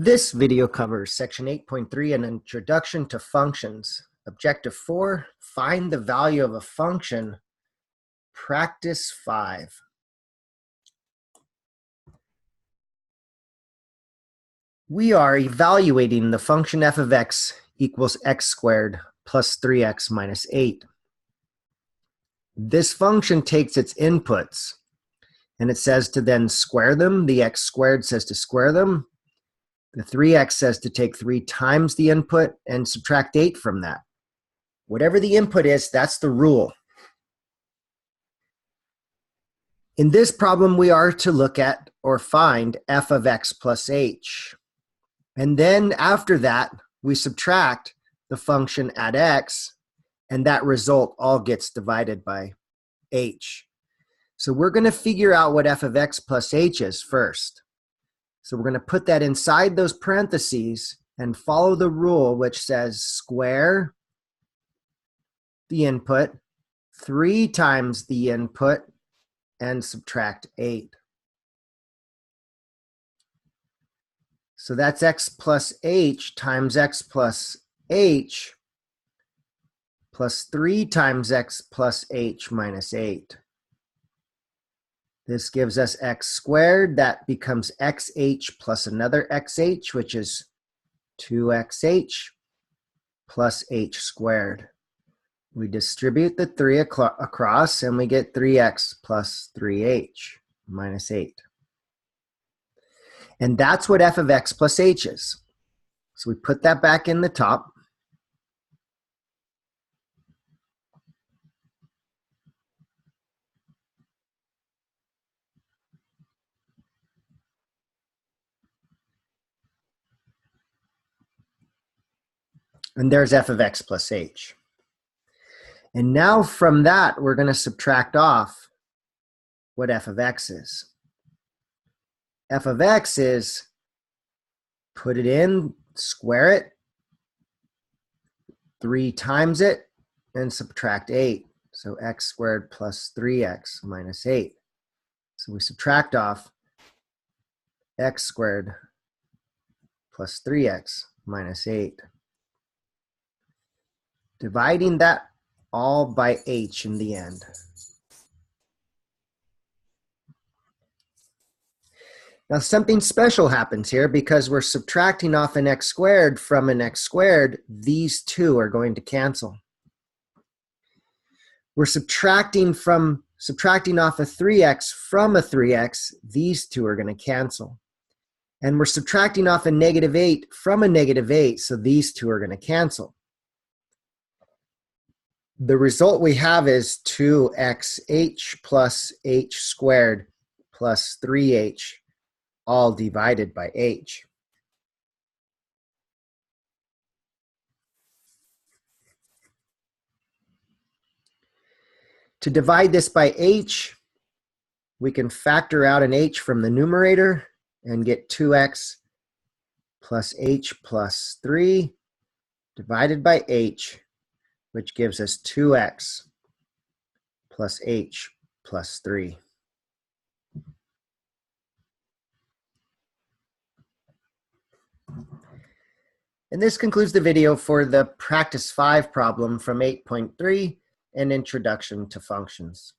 This video covers Section 8.3, an introduction to functions. Objective 4, find the value of a function. Practice 5. We are evaluating the function f of x equals x squared plus 3x minus 8. This function takes its inputs, and it says to then square them. The x squared says to square them. The 3x says to take 3 times the input and subtract 8 from that. Whatever the input is, that's the rule. In this problem, we are to look at or find f of x plus h. And then after that, we subtract the function at x, and that result all gets divided by h. So we're going to figure out what f of x plus h is first. So we're going to put that inside those parentheses and follow the rule which says square the input, 3 times the input, and subtract 8. So that's x plus h times x plus h plus 3 times x plus h minus 8. This gives us x squared. That becomes xh plus another xh, which is 2xh plus h squared. We distribute the 3 across, and we get 3x plus 3h minus 8. And that's what f of x plus h is. So we put that back in the top. And there's f of x plus h. And now from that, we're going to subtract off what f of x is. F of x is, put it in, square it, 3 times it, and subtract 8. So x squared plus 3x minus 8. So we subtract off x squared plus 3x minus 8. Dividing that all by h in the end. Now something special happens here because we're subtracting off an x squared from an x squared. These two are going to cancel. We're subtracting off a 3x from a 3x. These two are going to cancel. And we're subtracting off a negative 8 from a negative 8, so these two are going to cancel. The result we have is 2xh plus h squared plus 3h, all divided by h. To divide this by h, we can factor out an h from the numerator and get 2x plus h plus 3 divided by h, which gives us 2x plus h plus 3. And this concludes the video for the Practice 5 problem from 8.3, an introduction to functions.